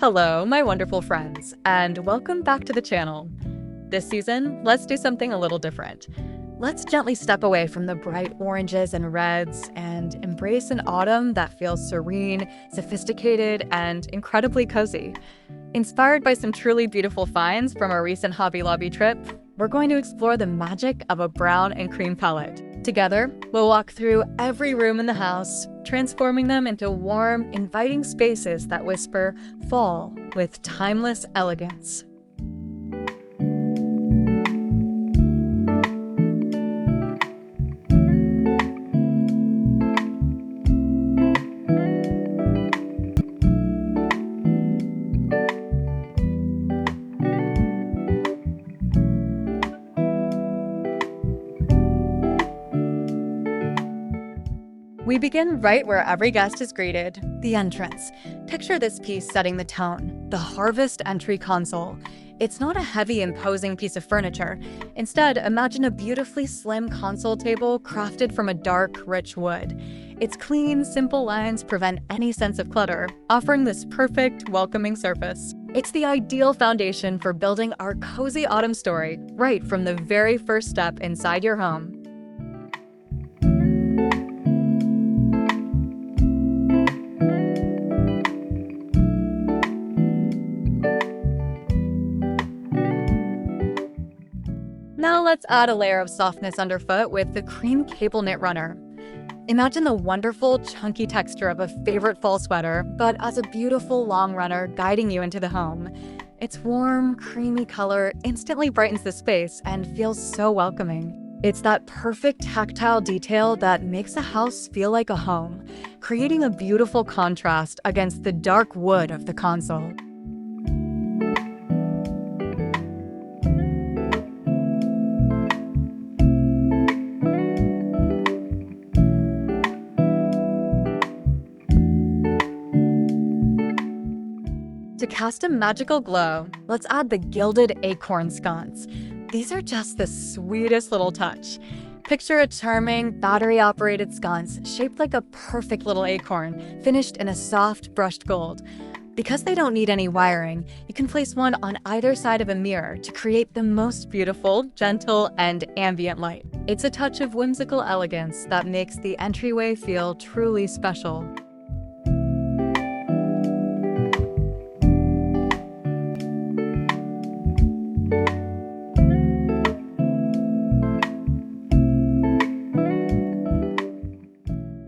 Hello, my wonderful friends, and welcome back to the channel. This season, let's do something a little different. Let's gently step away from the bright oranges and reds and embrace an autumn that feels serene, sophisticated, and incredibly cozy. Inspired by some truly beautiful finds from our recent Hobby Lobby trip, we're going to explore the magic of a brown and cream palette. Together, we'll walk through every room in the house, transforming them into warm, inviting spaces that whisper fall with timeless elegance. We begin right where every guest is greeted, the entrance. Picture this piece setting the tone, the Harvest Entry console. It's not a heavy, imposing piece of furniture. Instead, imagine a beautifully slim console table crafted from a dark, rich wood. Its clean, simple lines prevent any sense of clutter, offering this perfect, welcoming surface. It's the ideal foundation for building our cozy autumn story, right from the very first step inside your home. Now let's add a layer of softness underfoot with the cream cable knit runner. Imagine the wonderful, chunky texture of a favorite fall sweater, but as a beautiful long runner guiding you into the home. Its warm, creamy color instantly brightens the space and feels so welcoming. It's that perfect tactile detail that makes a house feel like a home, creating a beautiful contrast against the dark wood of the console. To cast a magical glow, let's add the gilded Acorn sconce. These are just the sweetest little touch. Picture a charming, battery-operated sconce shaped like a perfect little acorn, finished in a soft, brushed gold. Because they don't need any wiring, you can place one on either side of a mirror to create the most beautiful, gentle, and ambient light. It's a touch of whimsical elegance that makes the entryway feel truly special.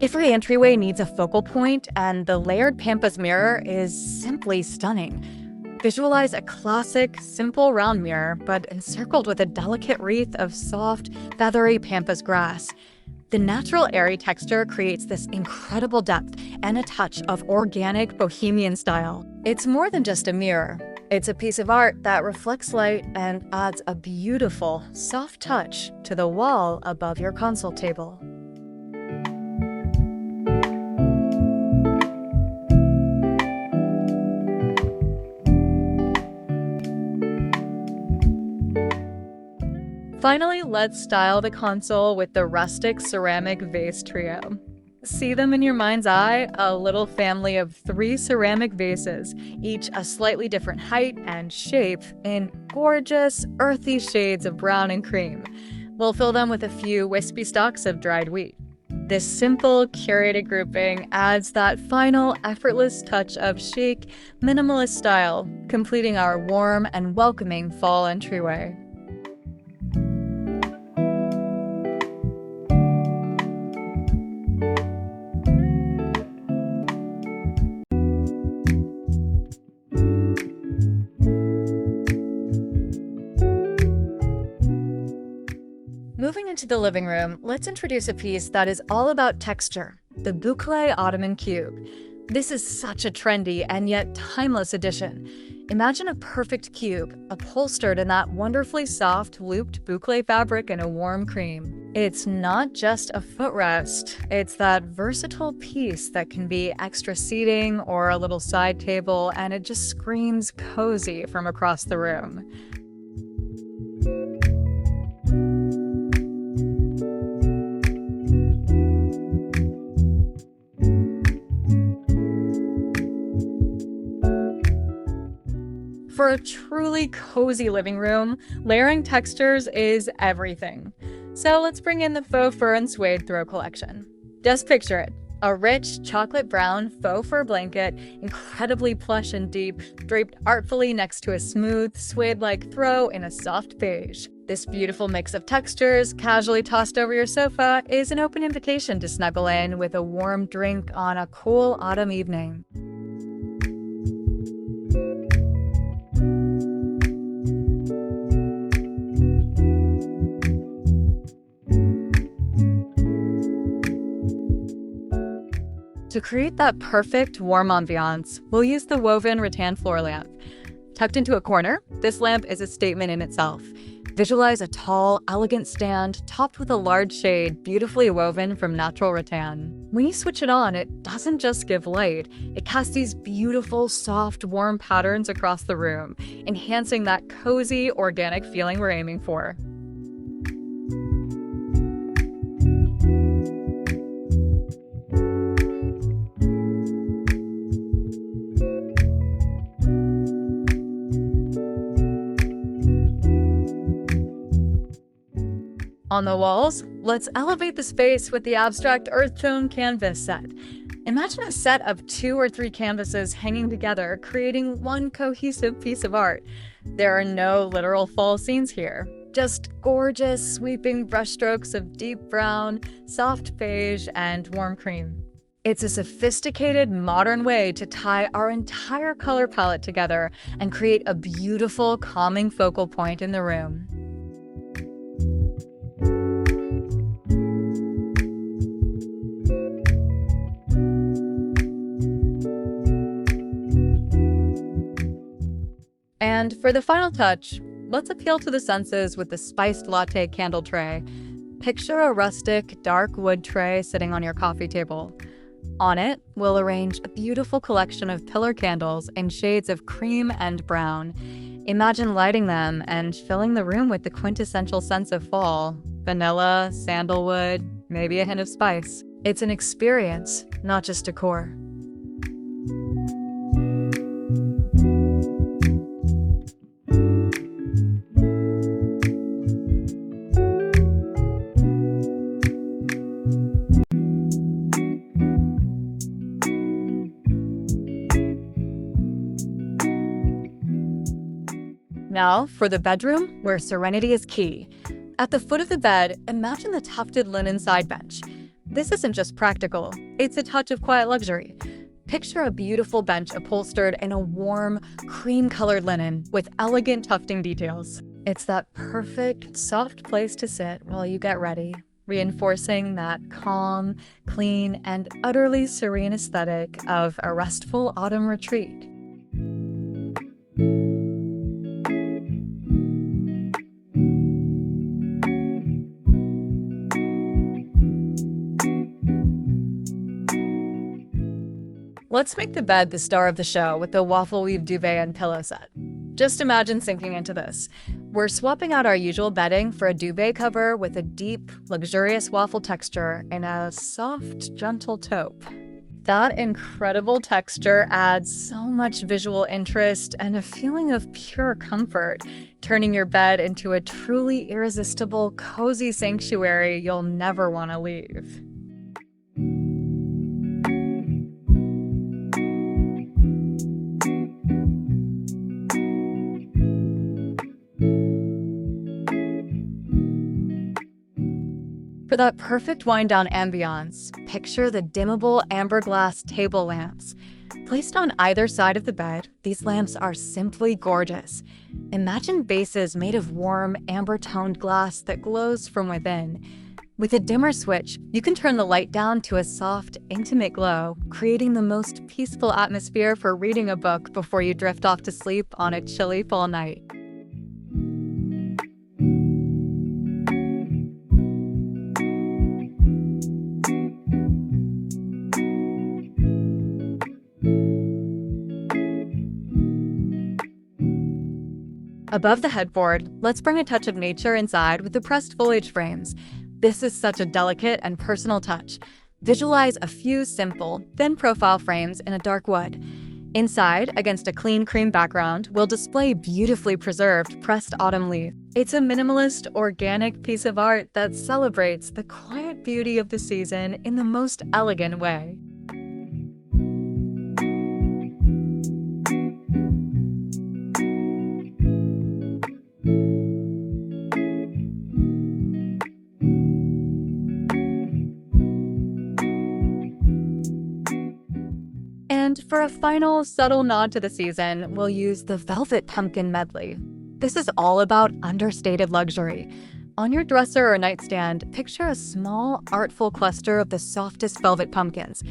Every entryway needs a focal point, and the layered Pampas mirror is simply stunning. Visualize a classic, simple round mirror, but encircled with a delicate wreath of soft, feathery Pampas grass. The natural airy texture creates this incredible depth and a touch of organic bohemian style. It's more than just a mirror. It's a piece of art that reflects light and adds a beautiful, soft touch to the wall above your console table. Finally, let's style the console with the rustic ceramic vase trio. See them in your mind's eye, a little family of 3 ceramic vases, each a slightly different height and shape, in gorgeous, earthy shades of brown and cream. We'll fill them with a few wispy stalks of dried wheat. This simple, curated grouping adds that final, effortless touch of chic, minimalist style, completing our warm and welcoming fall entryway. Moving into the living room, let's introduce a piece that is all about texture, the Bouclé Ottoman cube. This is such a trendy and yet timeless addition. Imagine a perfect cube, upholstered in that wonderfully soft, looped bouclé fabric in a warm cream. It's not just a footrest, it's that versatile piece that can be extra seating or a little side table, and it just screams cozy from across the room. For a truly cozy living room, layering textures is everything. So let's bring in the faux fur and suede throw collection. Just picture it. A rich chocolate brown faux fur blanket, incredibly plush and deep, draped artfully next to a smooth, suede-like throw in a soft beige. This beautiful mix of textures, casually tossed over your sofa, is an open invitation to snuggle in with a warm drink on a cool autumn evening. To create that perfect warm ambiance, we'll use the woven rattan floor lamp. Tucked into a corner, this lamp is a statement in itself. Visualize a tall, elegant stand topped with a large shade beautifully woven from natural rattan. When you switch it on, it doesn't just give light, it casts these beautiful, soft, warm patterns across the room, enhancing that cozy, organic feeling we're aiming for. On the walls, let's elevate the space with the abstract earth tone canvas set. Imagine a set of 2 or 3 canvases hanging together, creating one cohesive piece of art. There are no literal fall scenes here, just gorgeous, sweeping brushstrokes of deep brown, soft beige, and warm cream. It's a sophisticated, modern way to tie our entire color palette together and create a beautiful, calming focal point in the room. And for the final touch, let's appeal to the senses with the spiced latte candle tray. Picture a rustic, dark wood tray sitting on your coffee table. On it, we'll arrange a beautiful collection of pillar candles in shades of cream and brown. Imagine lighting them and filling the room with the quintessential sense of fall. Vanilla, sandalwood, maybe a hint of spice. It's an experience, not just decor. Now, for the bedroom, where serenity is key. At the foot of the bed, imagine the tufted linen side bench. This isn't just practical, it's a touch of quiet luxury. Picture a beautiful bench upholstered in a warm, cream-colored linen with elegant tufting details. It's that perfect, soft place to sit while you get ready, reinforcing that calm, clean, and utterly serene aesthetic of a restful autumn retreat. Let's make the bed the star of the show with the waffle weave duvet and pillow set. Just imagine sinking into this. We're swapping out our usual bedding for a duvet cover with a deep, luxurious waffle texture and a soft, gentle taupe. That incredible texture adds so much visual interest and a feeling of pure comfort, turning your bed into a truly irresistible, cozy sanctuary you'll never want to leave. For that perfect wind-down ambiance, picture the dimmable amber glass table lamps. Placed on either side of the bed, these lamps are simply gorgeous. Imagine bases made of warm, amber-toned glass that glows from within. With a dimmer switch, you can turn the light down to a soft, intimate glow, creating the most peaceful atmosphere for reading a book before you drift off to sleep on a chilly fall night. Above the headboard, let's bring a touch of nature inside with the pressed foliage frames. This is such a delicate and personal touch. Visualize a few simple, thin profile frames in a dark wood. Inside, against a clean cream background, we'll display beautifully preserved pressed autumn leaf. It's a minimalist, organic piece of art that celebrates the quiet beauty of the season in the most elegant way. And for a final subtle nod to the season, we'll use the Velvet Pumpkin Medley. This is all about understated luxury. On your dresser or nightstand, picture a small, artful cluster of the softest velvet pumpkins.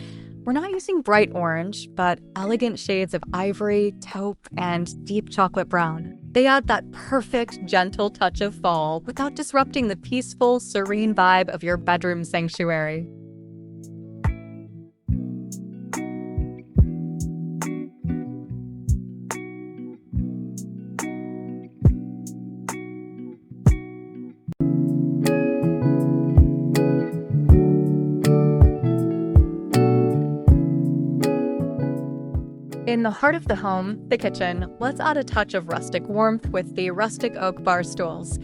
We're not using bright orange, but elegant shades of ivory, taupe, and deep chocolate brown. They add that perfect, gentle touch of fall without disrupting the peaceful, serene vibe of your bedroom sanctuary. In the heart of the home, the kitchen, let's add a touch of rustic warmth with the rustic oak bar stools.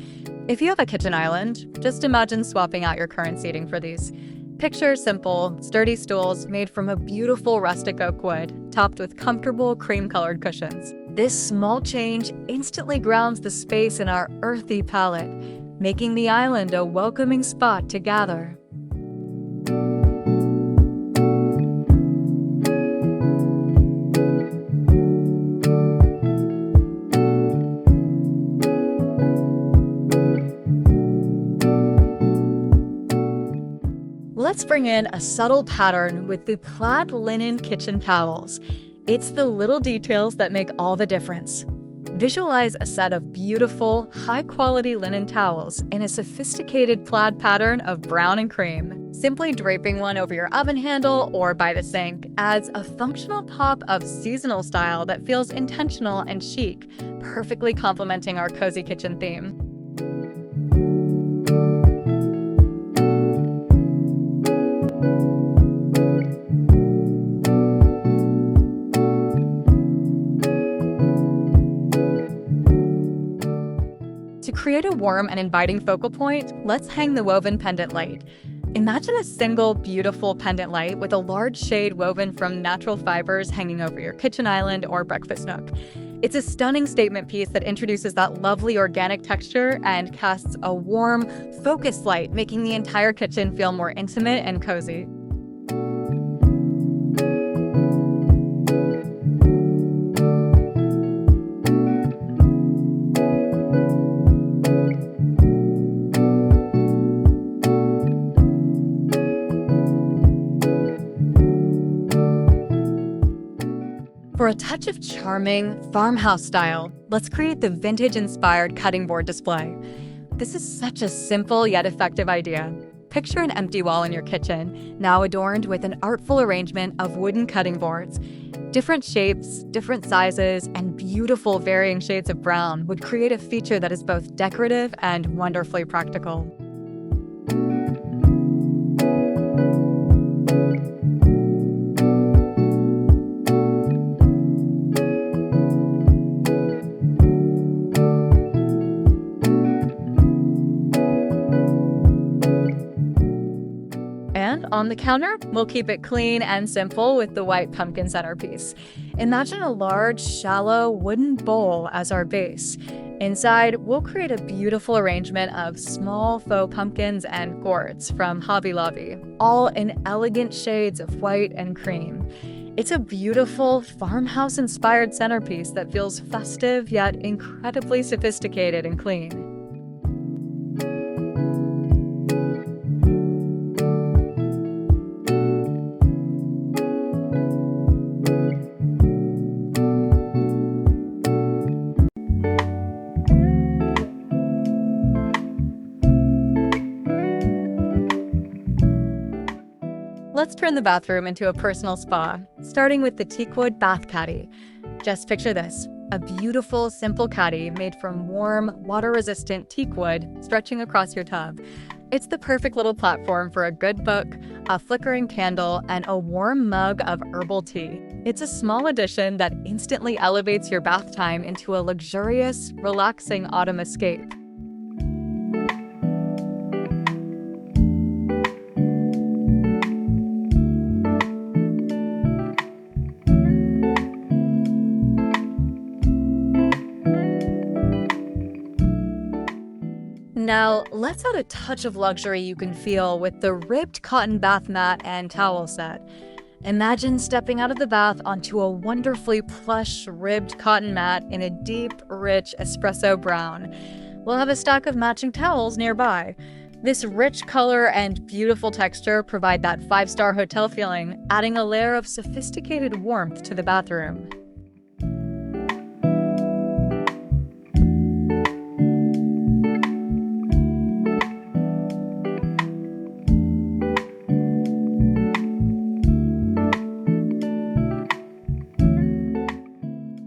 If you have a kitchen island, just imagine swapping out your current seating for these. Picture simple, sturdy stools made from a beautiful rustic oak wood, topped with comfortable cream-colored cushions. This small change instantly grounds the space in our earthy palette, making the island a welcoming spot to gather. Let's bring in a subtle pattern with the plaid linen kitchen towels. It's the little details that make all the difference. Visualize a set of beautiful, high-quality linen towels in a sophisticated plaid pattern of brown and cream. Simply draping one over your oven handle or by the sink adds a functional pop of seasonal style that feels intentional and chic, perfectly complementing our cozy kitchen theme. To create a warm and inviting focal point, let's hang the woven pendant light. Imagine a single, beautiful pendant light with a large shade woven from natural fibers hanging over your kitchen island or breakfast nook. It's a stunning statement piece that introduces that lovely organic texture and casts a warm, focused light, making the entire kitchen feel more intimate and cozy. For a touch of charming, farmhouse style, let's create the vintage-inspired cutting board display. This is such a simple yet effective idea. Picture an empty wall in your kitchen, now adorned with an artful arrangement of wooden cutting boards. Different shapes, different sizes, and beautiful varying shades of brown would create a feature that is both decorative and wonderfully practical. On the counter, we'll keep it clean and simple with the white pumpkin centerpiece. Imagine a large, shallow wooden bowl as our base. Inside, we'll create a beautiful arrangement of small faux pumpkins and gourds from Hobby Lobby, all in elegant shades of white and cream. It's a beautiful, farmhouse-inspired centerpiece that feels festive yet incredibly sophisticated and clean. Let's turn the bathroom into a personal spa, starting with the Teakwood bath caddy. Just picture this, a beautiful, simple caddy made from warm, water-resistant teakwood stretching across your tub. It's the perfect little platform for a good book, a flickering candle, and a warm mug of herbal tea. It's a small addition that instantly elevates your bath time into a luxurious, relaxing autumn escape. Now, let's add a touch of luxury you can feel with the ribbed cotton bath mat and towel set. Imagine stepping out of the bath onto a wonderfully plush ribbed cotton mat in a deep, rich espresso brown. We'll have a stack of matching towels nearby. This rich color and beautiful texture provide that five-star hotel feeling, adding a layer of sophisticated warmth to the bathroom.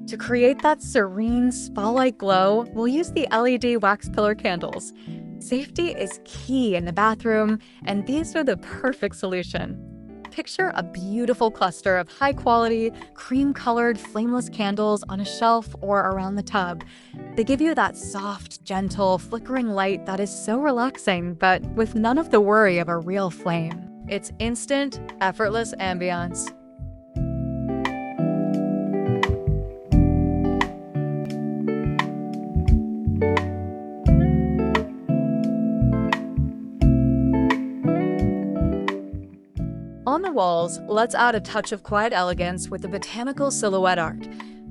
To create that serene, spa-like glow, we'll use the LED wax pillar candles. Safety is key in the bathroom, and these are the perfect solution. Picture a beautiful cluster of high-quality, cream-colored, flameless candles on a shelf or around the tub. They give you that soft, gentle, flickering light that is so relaxing, but with none of the worry of a real flame. It's instant, effortless ambiance. On the walls, let's add a touch of quiet elegance with the botanical silhouette art.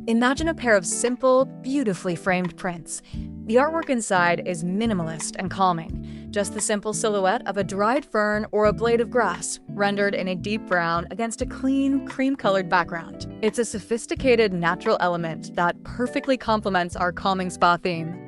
Imagine a pair of simple, beautifully framed prints. The artwork inside is minimalist and calming, just the simple silhouette of a dried fern or a blade of grass, rendered in a deep brown against a clean, cream-colored background. It's a sophisticated, natural element that perfectly complements our calming spa theme.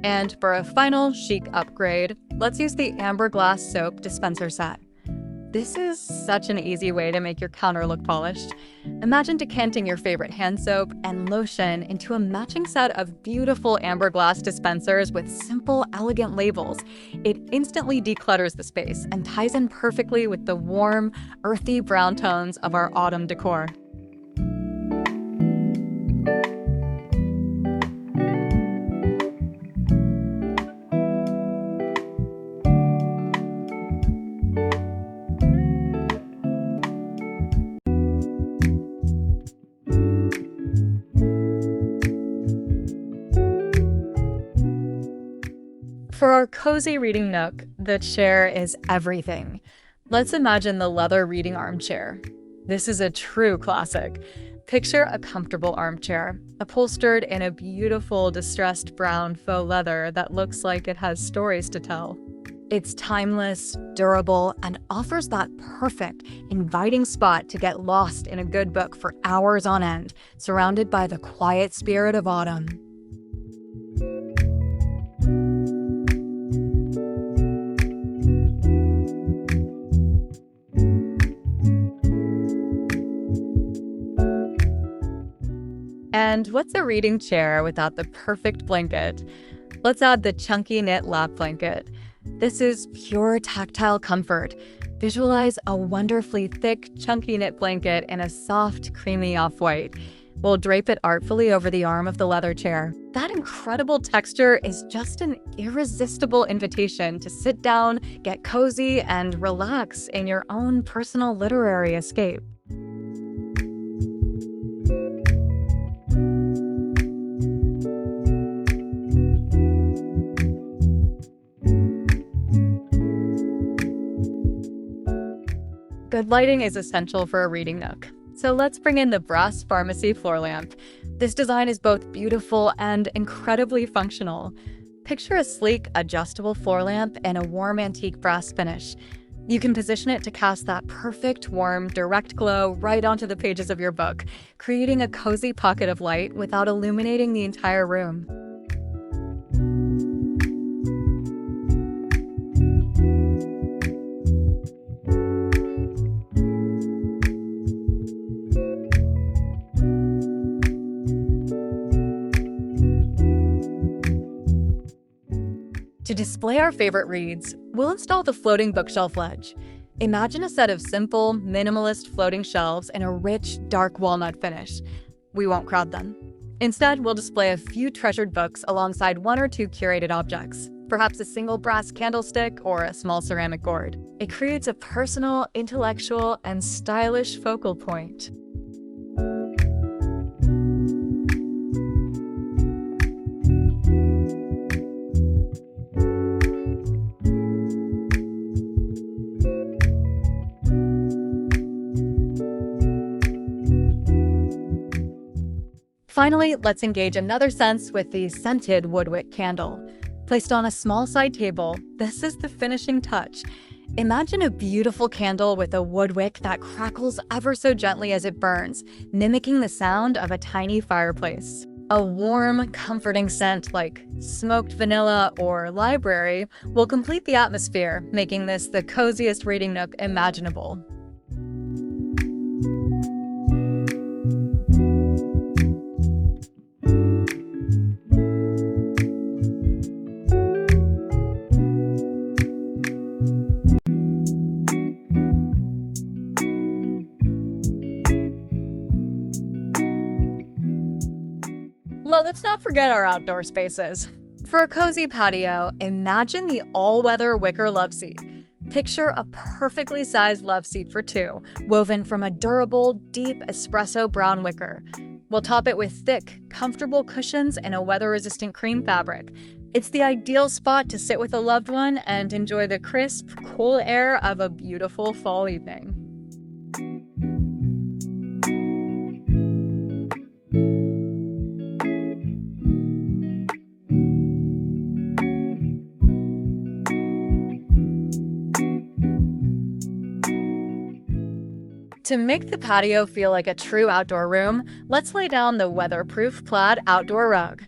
And for a final chic upgrade, let's use the amber glass soap dispenser set. This is such an easy way to make your counter look polished. Imagine decanting your favorite hand soap and lotion into a matching set of beautiful amber glass dispensers with simple, elegant labels. It instantly declutters the space and ties in perfectly with the warm, earthy brown tones of our autumn decor. For our cozy reading nook, the chair is everything. Let's imagine the leather reading armchair. This is a true classic. Picture a comfortable armchair, upholstered in a beautiful distressed brown faux leather that looks like it has stories to tell. It's timeless, durable, and offers that perfect, inviting spot to get lost in a good book for hours on end, surrounded by the quiet spirit of autumn. And what's a reading chair without the perfect blanket? Let's add the chunky knit lap blanket. This is pure tactile comfort. Visualize a wonderfully thick, chunky knit blanket in a soft, creamy off-white. We'll drape it artfully over the arm of the leather chair. That incredible texture is just an irresistible invitation to sit down, get cozy, and relax in your own personal literary escape. Good lighting is essential for a reading nook. So let's bring in the brass pharmacy floor lamp. This design is both beautiful and incredibly functional. Picture a sleek, adjustable floor lamp in a warm antique brass finish. You can position it to cast that perfect, warm, direct glow right onto the pages of your book, creating a cozy pocket of light without illuminating the entire room. To display our favorite reads, we'll install the floating bookshelf ledge. Imagine a set of simple, minimalist floating shelves in a rich, dark walnut finish. We won't crowd them. Instead, we'll display a few treasured books alongside one or two curated objects, perhaps a single brass candlestick or a small ceramic gourd. It creates a personal, intellectual, and stylish focal point. Finally, let's engage another sense with the scented woodwick candle. Placed on a small side table, this is the finishing touch. Imagine a beautiful candle with a wood wick that crackles ever so gently as it burns, mimicking the sound of a tiny fireplace. A warm, comforting scent like smoked vanilla or library will complete the atmosphere, making this the coziest reading nook imaginable. Let's not forget our outdoor spaces. For a cozy patio, imagine the all-weather wicker loveseat. Picture a perfectly sized loveseat for two, woven from a durable, deep espresso brown wicker. We'll top it with thick, comfortable cushions and a weather-resistant cream fabric. It's the ideal spot to sit with a loved one and enjoy the crisp, cool air of a beautiful fall evening. To make the patio feel like a true outdoor room, let's lay down the weatherproof plaid outdoor rug.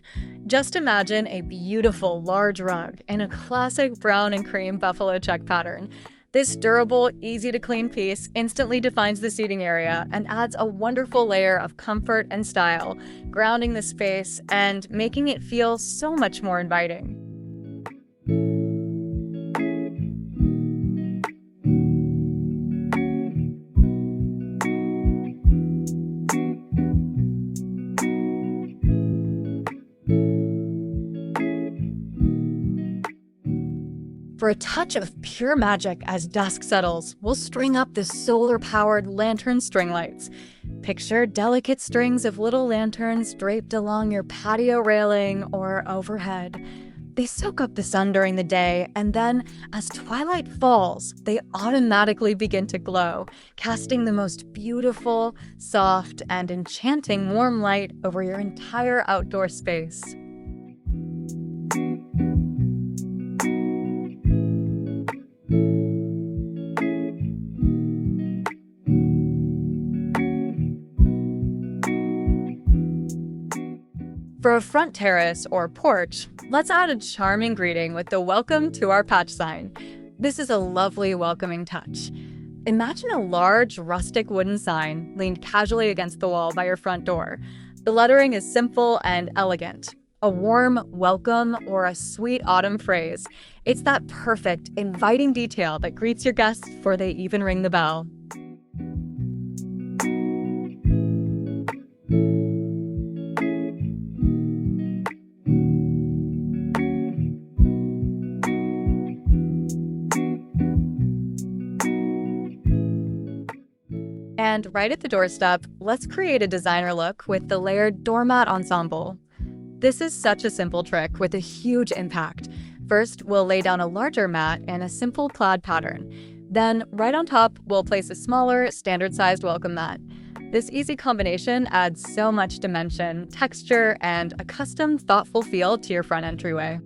Just imagine a beautiful large rug in a classic brown and cream buffalo check pattern. This durable, easy-to-clean piece instantly defines the seating area and adds a wonderful layer of comfort and style, grounding the space and making it feel so much more inviting. For a touch of pure magic as dusk settles, we'll string up the solar-powered lantern string lights. Picture delicate strings of little lanterns draped along your patio railing or overhead. They soak up the sun during the day, and then, as twilight falls, they automatically begin to glow, casting the most beautiful, soft, and enchanting warm light over your entire outdoor space. For a front terrace or porch, let's add a charming greeting with the "Welcome to our patch" sign. This is a lovely, welcoming touch. Imagine a large, rustic wooden sign leaned casually against the wall by your front door. The lettering is simple and elegant. A warm welcome or a sweet autumn phrase. It's that perfect, inviting detail that greets your guests before they even ring the bell. And right at the doorstep, let's create a designer look with the layered doormat ensemble. This is such a simple trick with a huge impact. First, we'll lay down a larger mat in a simple plaid pattern. Then, right on top, we'll place a smaller, standard-sized welcome mat. This easy combination adds so much dimension, texture, and a custom, thoughtful feel to your front entryway.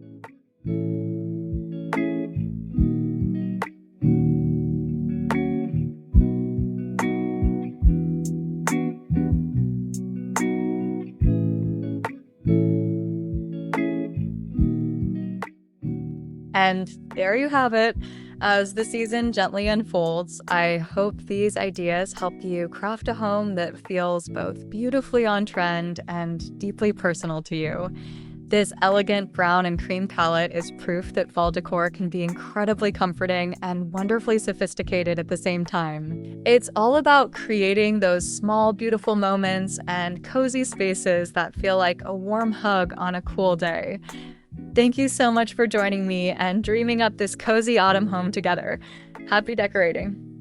And there you have it. As the season gently unfolds, I hope these ideas help you craft a home that feels both beautifully on trend and deeply personal to you. This elegant brown and cream palette is proof that fall decor can be incredibly comforting and wonderfully sophisticated at the same time. It's all about creating those small, beautiful moments and cozy spaces that feel like a warm hug on a cool day. Thank you so much for joining me and dreaming up this cozy autumn home together. Happy decorating!